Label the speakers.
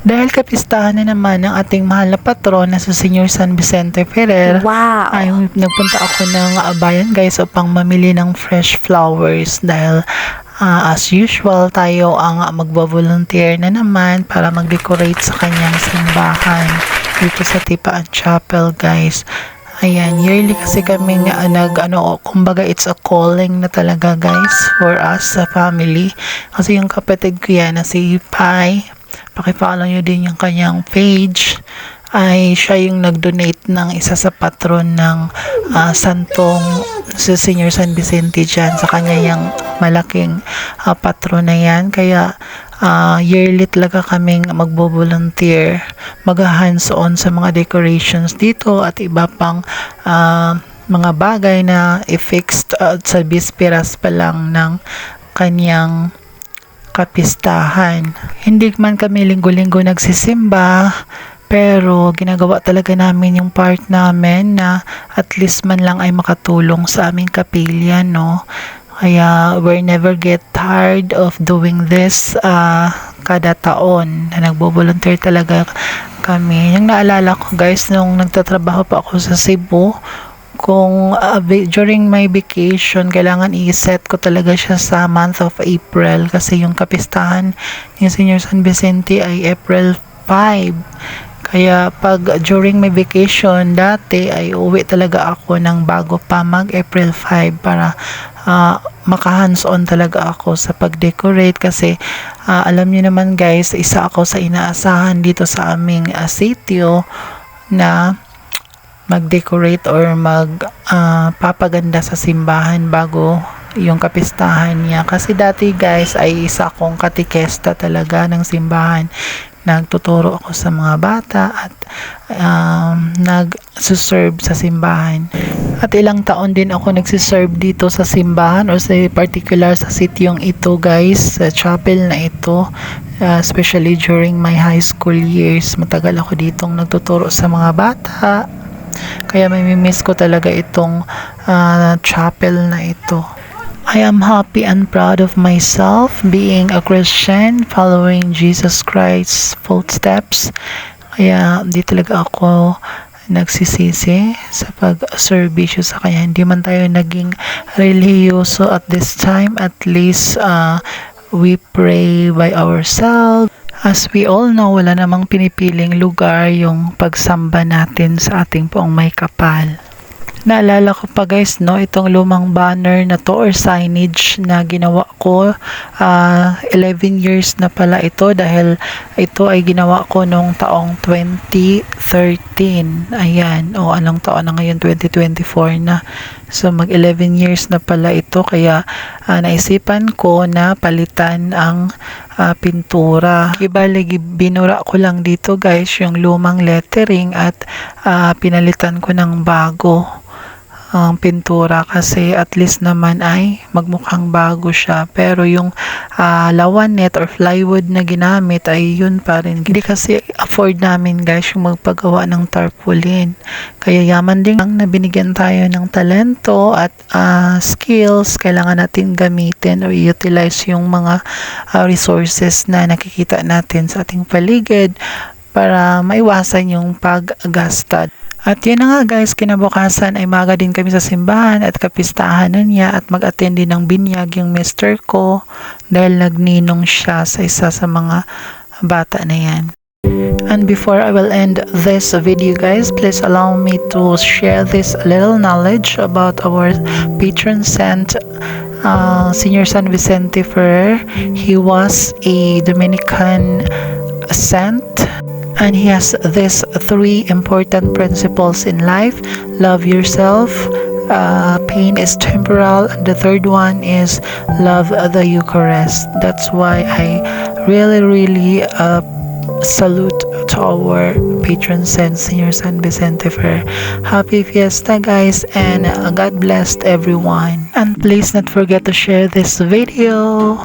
Speaker 1: Dahil kapistahan na naman ng ating mahal na patron na si Senior San Vicente Ferrer, ay nagpunta ako ng bayan guys upang mamili ng fresh flowers dahil as usual tayo ang magbo-volunteer na naman para mag-decorate sa kanyang simbahan dito sa Tipaan Chapel guys. Ayan, yearly kasi kami kumbaga it's a calling na talaga guys for us sa family. Kasi yung kapatid ko yan na si Pai, pakipollow nyo din yung kanyang page, ay siya yung nag-donate ng isa sa patron ng santong si Senior San Vicente dyan sa kanya yung malaking patron na yan. Kaya yearly talaga kaming magbo-volunteer, mag-hands-on sa mga decorations dito at iba pang mga bagay na i-fixed sa bisperas pa lang ng kanyang kapistahan. Hindi man kami linggo-linggo nagsisimba, pero ginagawa talaga namin yung part namin na at least man lang ay makatulong sa aming kapilya, no? Kaya we never get tired of doing this kada taon na nagbo-volunteer talaga kami. Yung naalala ko guys, nung nagtatrabaho pa ako sa Cebu, kung during my vacation, kailangan i-set ko talaga siya sa month of April kasi yung kapistahan ni Senior San Vicente ay April 5. Kaya pag during my vacation dati ay uwi talaga ako ng bago pa mag April 5 para maka-hands-on talaga ako sa pag-decorate kasi alam niyo naman guys, isa ako sa inaasahan dito sa aming sitio na mag-decorate or papaganda sa simbahan bago yung kapistahan niya. Kasi dati guys ay isa akong katikesta talaga ng simbahan. Nagtuturo ako sa mga bata at nag-serve sa simbahan. At ilang taon din ako nagsiserve dito sa simbahan or sa particular sa sityong ito guys, sa chapel na ito. Especially during my high school years. Matagal ako ditong nagtuturo sa mga bata. Kaya may miss ko talaga itong chapel na ito. I am happy and proud of myself being a Christian, following Jesus Christ's footsteps. Kaya di talaga ako nagsisisi sa pag-serbisyo sa kanya. Hindi man tayo naging religyoso at this time, at least we pray by ourselves. As we all know, wala namang pinipiling lugar yung pagsamba natin sa ating poong may kapal. Naalala ko pa guys, no, itong lumang banner na to or signage na ginawa ko, 11 years na pala ito dahil ito ay ginawa ko noong taong 2013. Ayan, anong taon na ngayon, 2024 na. So mag 11 years na pala ito, kaya naisipan ko na palitan ang pintura. Ibalik, binura ko lang dito guys yung lumang lettering at pinalitan ko ng bago ang pintura kasi at least naman ay magmukhang bago siya. Pero yung lawan net or plywood na ginamit ay yun pa rin. Hindi kasi afford namin guys yung magpagawa ng tarpaulin. Kaya yaman din na binigyan tayo ng talento at skills, kailangan natin gamitin or utilize yung mga resources na nakikita natin sa ating paligid para maiwasan yung paggasta. At yun na nga guys, kinabukasan ay maga din kami sa simbahan at kapistahan na niya at mag-attend din ng binyag yung mister ko dahil nagninong siya sa isa sa mga bata na yan. And before I will end this video guys, please allow me to share this little knowledge about our patron saint, Senior San Vicente Ferrer. He was a Dominican saint. And he has these 3 important principles in life. Love yourself, pain is temporal, and the third one is love the Eucharist. That's why I really salute to our patron saint, Senior San Vicente Ferrer. Happy Fiesta guys, and God bless everyone. And please not forget to share this video.